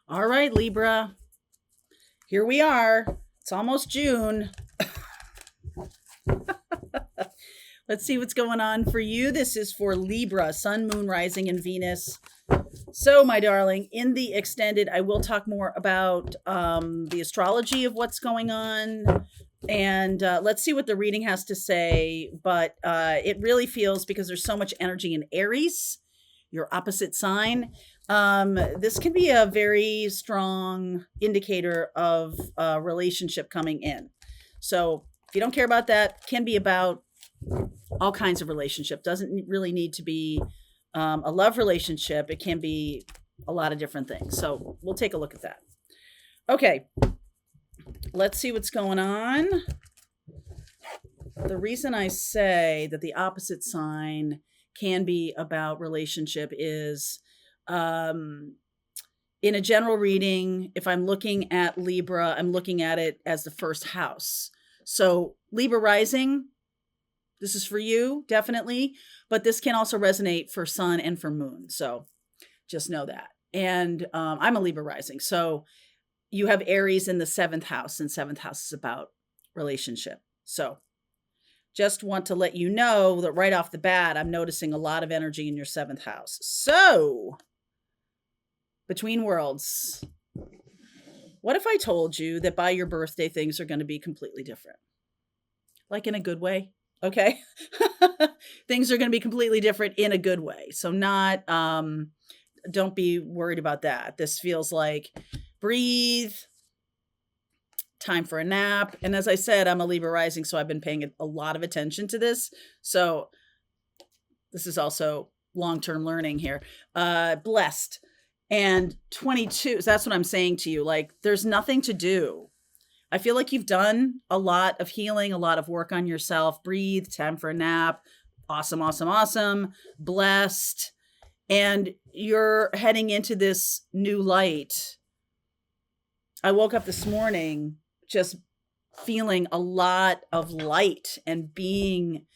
All right, Libra, here we are. It's almost June. Let's see what's going on for you. This is for Libra, Sun, Moon, Rising, and Venus. So, my darling, in the extended, I will talk more about the astrology of what's going on. And let's see what the reading has to say. But it really feels, because there's so much energy in Aries, your opposite sign, this can be a very strong indicator of a relationship coming in. So if you don't care about that, can be about all kinds of relationship. Doesn't really need to be a love relationship. It can be a lot of different things. So we'll take a look at that. Okay, let's see what's going on. The reason I say that the opposite sign can be about relationship is in a general reading, if I'm looking at Libra, I'm looking at it as the first house. So Libra rising, this is for you, definitely. But this can also resonate for Sun and for Moon. So just know that. And I'm a Libra rising. So you have Aries in the seventh house, and seventh house is about relationship. So just want to let you know that right off the bat, I'm noticing a lot of energy in your seventh house. So, between worlds, what if I told you that by your birthday, things are going to be completely different? Like in a good way, okay? Things are going to be completely different in a good way. So not, don't be worried about that. This feels like breathe, time for a nap. And as I said, I'm a Libra rising, so I've been paying a lot of attention to this. So this is also long-term learning here. Blessed. And 22, so that's what I'm saying to you. Like, there's nothing to do. I feel like you've done a lot of healing, a lot of work on yourself. Breathe, time for a nap. Awesome, awesome, awesome. Blessed. And you're heading into this new light. I woke up this morning just feeling a lot of light and being,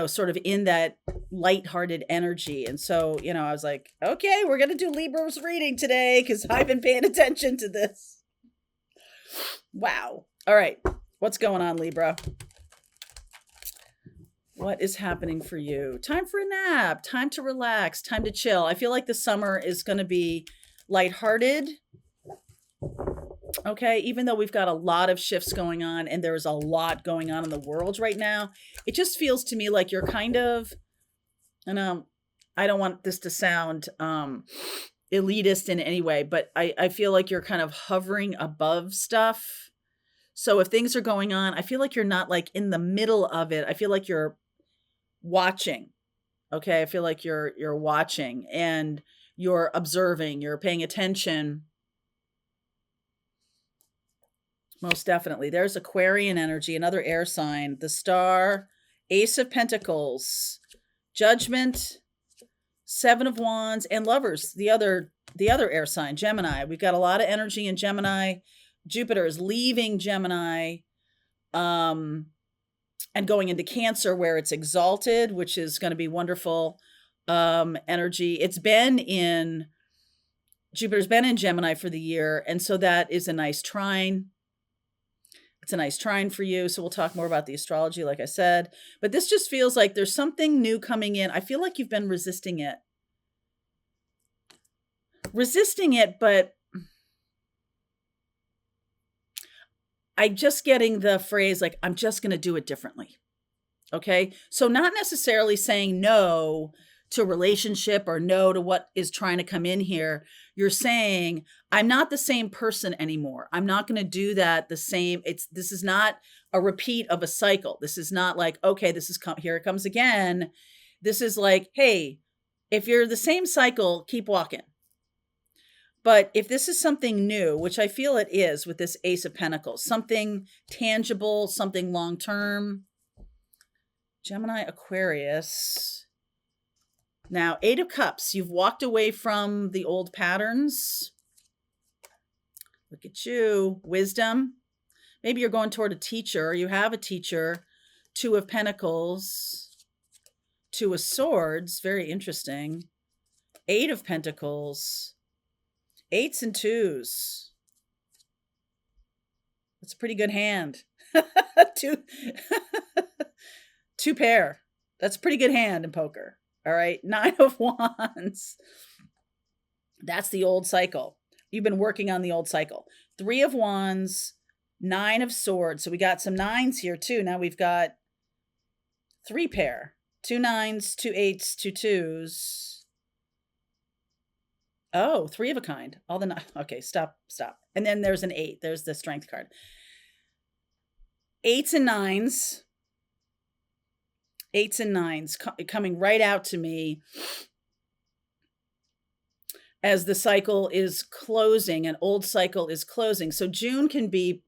sort of in that lighthearted energy. And so, I was like, okay, we're going to do Libra's reading today because I've been paying attention to this. Wow. All right. What's going on, Libra? What is happening for you? Time for a nap, time to relax, time to chill. I feel like the summer is going to be lighthearted. Okay, even though we've got a lot of shifts going on and there's a lot going on in the world right now, it just feels to me like you're kind of, and I don't want this to sound elitist in any way, but I feel like you're kind of hovering above stuff. So if things are going on, I feel like you're not like in the middle of it. I feel like you're watching. Okay, I feel like you're watching and you're observing, you're paying attention. Most definitely. There's Aquarian energy, another air sign, the star, Ace of Pentacles, Judgment, Seven of Wands, and Lovers, the other air sign, Gemini. We've got a lot of energy in Gemini. Jupiter is leaving Gemini and going into Cancer, where it's exalted, which is going to be wonderful energy. Jupiter's been in Gemini for the year, and so that is a nice trine. It's a nice trine for you. So we'll talk more about the astrology, like I said. But this just feels like there's something new coming in. I feel like you've been resisting it. But I'm just getting the phrase, like, I'm just going to do it differently. Okay. So not necessarily saying no to a relationship or no to what is trying to come in here. You're saying, I'm not the same person anymore. I'm not going to do that the same. This is not a repeat of a cycle. This is not like, okay, here it comes again. This is like, hey, if you're the same cycle, keep walking. But if this is something new, which I feel it is with this Ace of Pentacles, something tangible, something long-term, Gemini, Aquarius. Now, Eight of Cups, you've walked away from the old patterns. Look at you. Wisdom. Maybe you're going toward a teacher, or you have a teacher. Two of Pentacles. Two of Swords. Very interesting. Eight of Pentacles. 8s and 2s. That's a pretty good hand. two, two pair. That's a pretty good hand in poker. All right. 9 of Wands. That's the old cycle. You've been working on the old cycle. 3 of Wands, 9 of Swords. So we got some 9s here too. Now we've got 3 pair. 2 9s, 2 8s, 2 2s. Oh, 3 of a kind. All the okay, stop. And then there's an 8. There's the Strength card. 8s and 9s. 8s and 9s coming right out to me as the cycle is closing, an old cycle is closing. So June can be,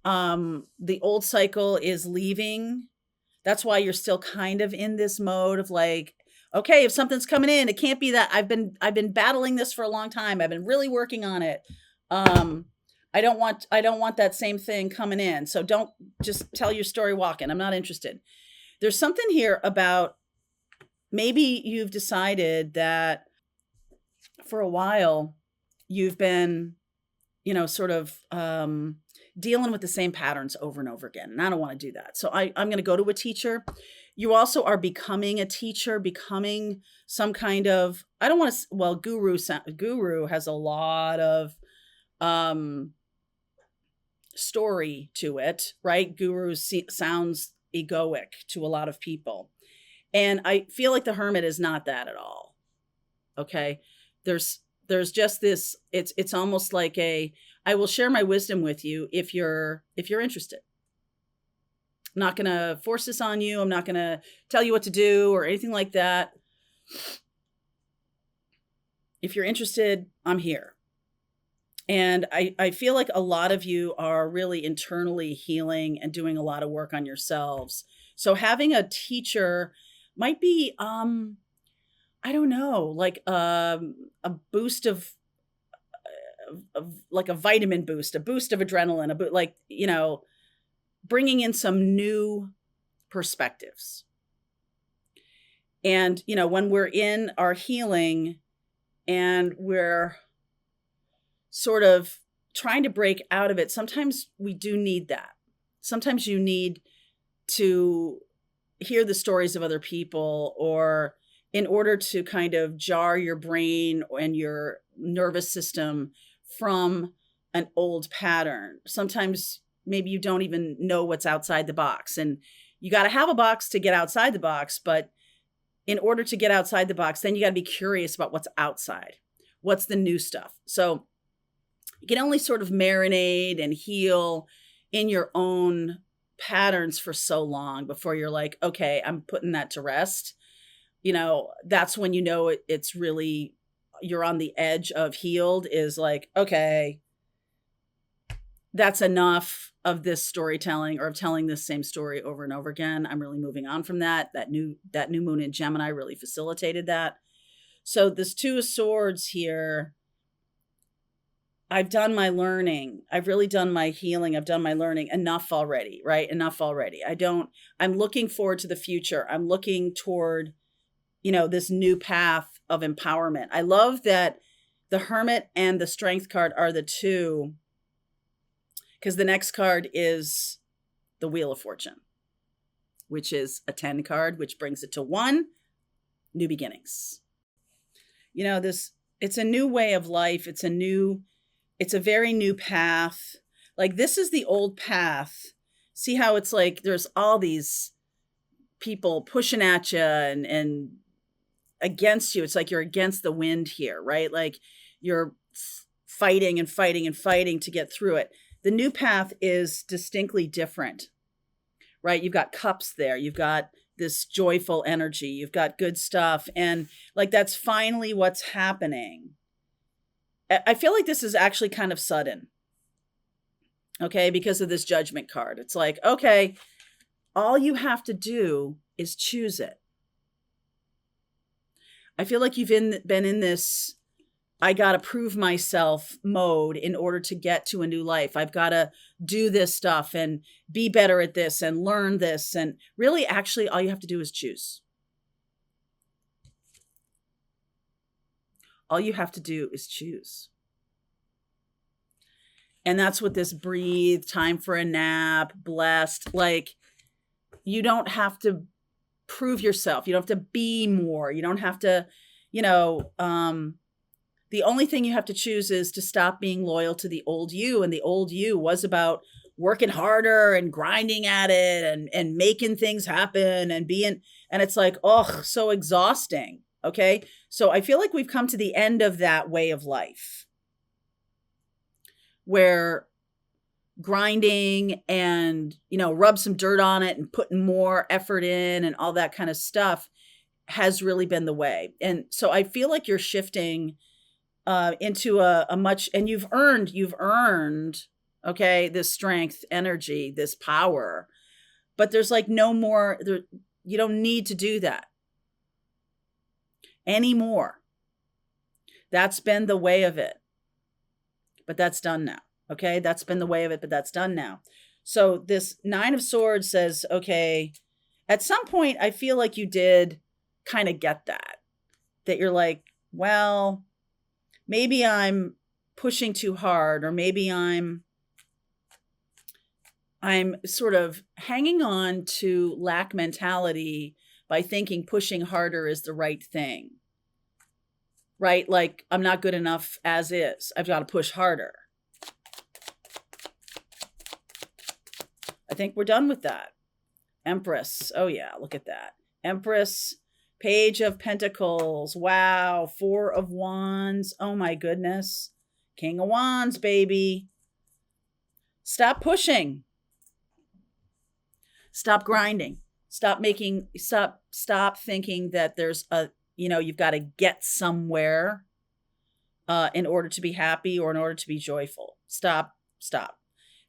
the old cycle is leaving. That's why you're still kind of in this mode of like, okay, if something's coming in, it can't be that. I've been battling this for a long time. I've been really working on it. I don't want that same thing coming in. So don't just tell your story walking. I'm not interested. There's something here about maybe you've decided that for a while you've been, sort of dealing with the same patterns over and over again. And I don't want to do that. So I'm going to go to a teacher. You also are becoming a teacher, becoming some kind of, I don't want to, well, guru has a lot of story to it, right? Guru sounds egoic to a lot of people. And I feel like the Hermit is not that at all. Okay. There's just this, it's almost like I will share my wisdom with you if you're interested. I'm not going to force this on you. I'm not going to tell you what to do or anything like that. If you're interested, I'm here. And I feel like a lot of you are really internally healing and doing a lot of work on yourselves. So having a teacher might be, I don't know, like a boost of like a vitamin boost, a boost of adrenaline, bringing in some new perspectives. And, when we're in our healing and we're sort of trying to break out of it, sometimes we do need that. Sometimes you need to hear the stories of other people, or in order to kind of jar your brain and your nervous system from an old pattern. Sometimes maybe you don't even know what's outside the box, and you got to have a box to get outside the box. But in order to get outside the box, then you got to be curious about what's outside. What's the new stuff? So you can only sort of marinate and heal in your own patterns for so long before you're like, okay, I'm putting that to rest. That's when it's really, you're on the edge of healed, is like, okay, that's enough of this storytelling or of telling this same story over and over again. I'm really moving on from that. That new moon in Gemini really facilitated that. So this 2 of Swords here, I've done my learning. I've really done my healing. I've done my learning. Enough already, right? Enough already. I'm looking forward to the future. I'm looking toward, this new path of empowerment. I love that the Hermit and the Strength card are the 2, because the next card is the Wheel of Fortune, which is a 10 card, which brings it to 1, new beginnings. It's a new way of life. It's a very new path. Like, this is the old path. See how it's like there's all these people pushing at you and against you. It's like you're against the wind here, right? Like you're fighting and fighting and fighting to get through it. The new path is distinctly different, right? You've got cups there. You've got this joyful energy. You've got good stuff. And like, that's finally what's happening. I feel like this is actually kind of sudden, okay, because of this Judgment card. It's like, okay, all you have to do is choose it. I feel like you've been in this, I got to prove myself mode in order to get to a new life. I've got to do this stuff and be better at this and learn this. And really, actually, all you have to do is choose. All you have to do is choose. And that's what this breathe, time for a nap, blessed, like you don't have to prove yourself. You don't have to be more. You don't have to, you know, the only thing you have to choose is to stop being loyal to the old you. And the old you was about working harder and grinding at it and making things happen and being, and it's like, oh, so exhausting. Okay. So I feel like we've come to the end of that way of life where grinding and, you know, rub some dirt on it and putting more effort in and all that kind of stuff has really been the way. And so I feel like you're shifting into a much, and you've earned, okay, this strength, energy, this power, but there's like no more, there, you don't need to do that anymore. That's been the way of it, but that's done now. Okay. That's been the way of it, but that's done now. So this 9 of Swords says, okay, at some point, I feel like you did kind of get that you're like, well, maybe I'm pushing too hard, or maybe I'm sort of hanging on to lack mentality by thinking pushing harder is the right thing, right? Like I'm not good enough as is. I've got to push harder. I think we're done with that. Empress. Oh yeah, look at that. Empress, Page of Pentacles. Wow. 4 of Wands. Oh my goodness. King of Wands, baby. Stop pushing. Stop grinding. Stop thinking that there's a, you know, you've got to get somewhere in order to be happy or in order to be joyful. Stop.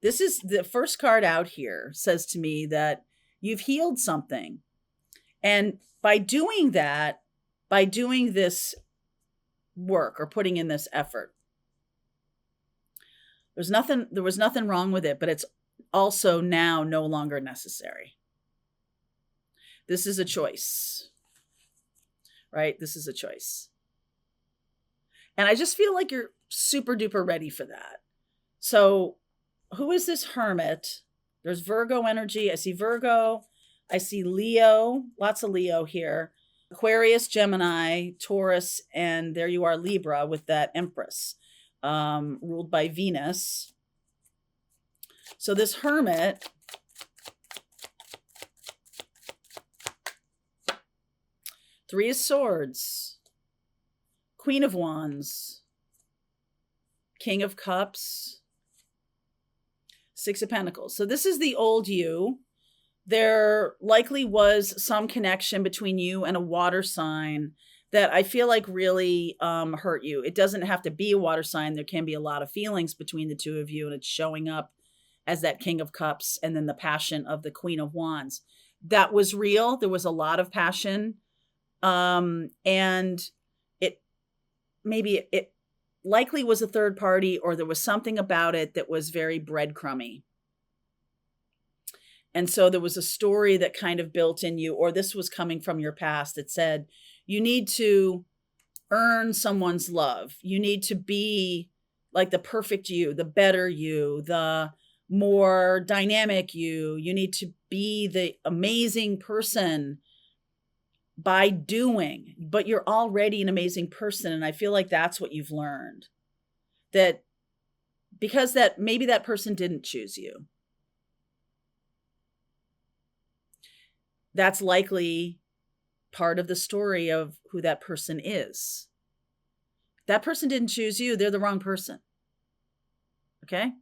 This is the first card out here says to me that you've healed something. And by doing that, by doing this work or putting in this effort, there was nothing wrong with it, but it's also now no longer necessary. This is a choice, right? This is a choice. And I just feel like you're super duper ready for that. So who is this Hermit? There's Virgo energy. I see Virgo. I see Leo. Lots of Leo here. Aquarius, Gemini, Taurus, and there you are, Libra, with that Empress, ruled by Venus. So this Hermit, Three of Swords, Queen of Wands, King of Cups, 6 of Pentacles. So this is the old you. There likely was some connection between you and a water sign that I feel like really hurt you. It doesn't have to be a water sign. There can be a lot of feelings between the two of you, and it's showing up as that King of Cups and then the passion of the Queen of Wands. That was real. There was a lot of passion. And it likely was a third party, or there was something about it that was very breadcrumby. And so there was a story that kind of built in you, or this was coming from your past that said, you need to earn someone's love. You need to be like the perfect you, the better you, the more dynamic you. You need to be the amazing person by doing, but you're already an amazing person. And I feel like that's what you've learned, that because that maybe that person didn't choose you. That's likely part of the story of who that person is. That person didn't choose you. They're the wrong person. Okay.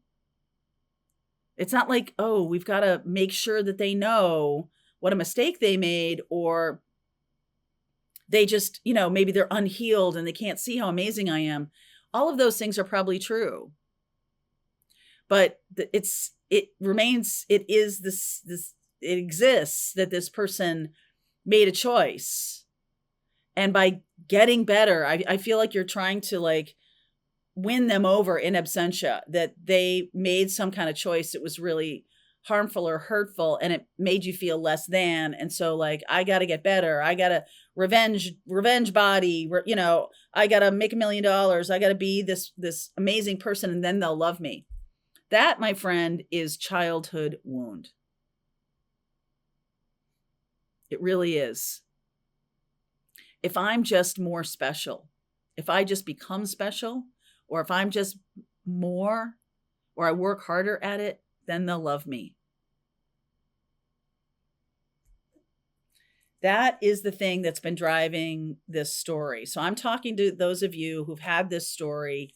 It's not like, oh, we've got to make sure that they know what a mistake they made, or they just, you know, maybe they're unhealed and they can't see how amazing I am. All of those things are probably true. But it exists that this person made a choice. And by getting better, I feel like you're trying to like win them over in absentia, that they made some kind of choice that was really harmful or hurtful, and it made you feel less than. And so like, I got to get better. I got to revenge body, you know, I got to make $1 million. I got to be this amazing person, and then they'll love me. That, my friend, is childhood wound. It really is. If I'm just more special, if I just become special, or if I'm just more, or I work harder at it, then they'll love me. That is the thing that's been driving this story. So I'm talking to those of you who've had this story.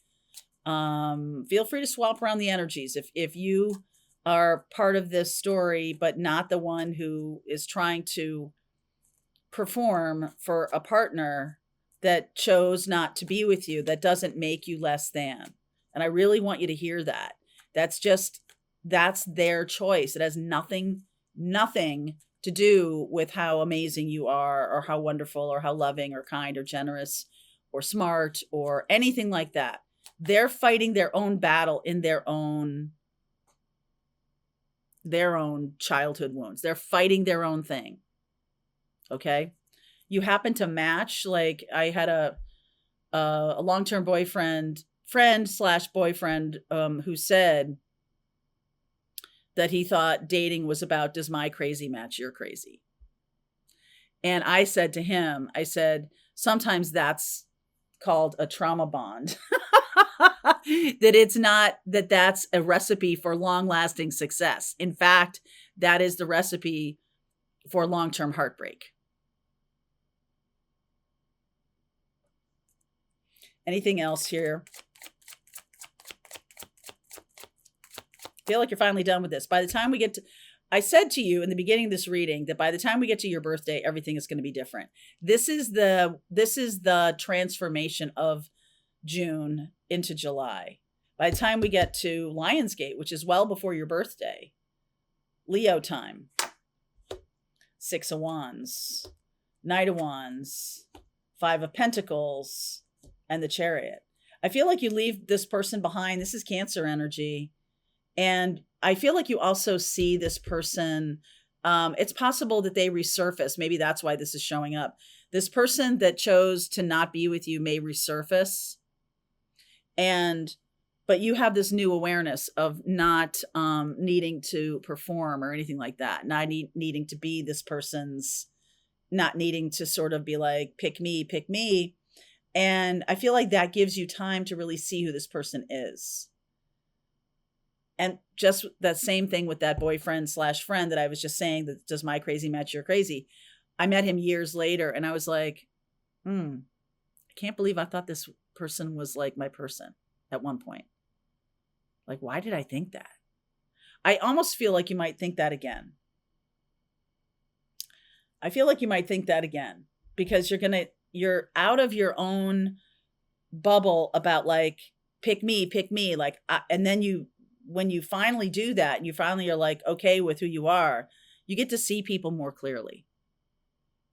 Feel free to swap around the energies. If you are part of this story, but not the one who is trying to perform for a partner that chose not to be with you, that doesn't make you less than. And I really want you to hear that. That's their choice. It has nothing to do with how amazing you are, or how wonderful, or how loving, or kind, or generous, or smart, or anything like that. They're fighting their own battle in their own childhood wounds. They're fighting their own thing. Okay. You happen to match. Like, I had a long-term friend/boyfriend, who said that he thought dating was about, does my crazy match your crazy? And I said to him, I said, sometimes that's called a trauma bond. That it's not, that's a recipe for long-lasting success. In fact, that is the recipe for long-term heartbreak. Anything else here? Feel like you're finally done with this. By the time we get to, I said to you in the beginning of this reading that by the time we get to your birthday, everything is going to be different. This is the transformation of June into July. By the time we get to Lionsgate, which is well before your birthday, Leo time, 6 of Wands, Knight of Wands, 5 of Pentacles, and the Chariot. I feel like you leave this person behind. This is Cancer energy. And I feel like you also see this person. It's possible that they resurface. Maybe that's why this is showing up. This person that chose to not be with you may resurface. But you have this new awareness of not needing to perform or anything like that. Not needing to be this person's, not needing to sort of be like, pick me, pick me. And I feel like that gives you time to really see who this person is. And just that same thing with that boyfriend/friend that I was just saying, that does my crazy match your crazy? I met him years later and I was like, I can't believe I thought this person was like my person at one point. Like, why did I think that? I almost feel like you might think that again. I feel like you might think that again because you're out of your own bubble about like, pick me, like, and then when you finally do that and you finally are like, okay with who you are, you get to see people more clearly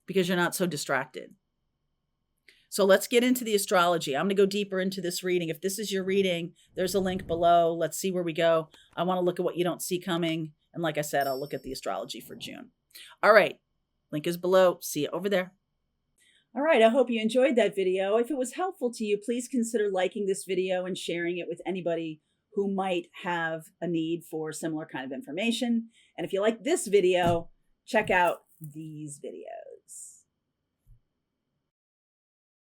because you're not so distracted. So let's get into the astrology. I'm going to go deeper into this reading. If this is your reading, there's a link below. Let's see where we go. I want to look at what you don't see coming. And like I said, I'll look at the astrology for June. All right. Link is below. See you over there. All right. I hope you enjoyed that video. If it was helpful to you, please consider liking this video and sharing it with anybody who might have a need for similar kind of information. And if you like this video, check out these videos.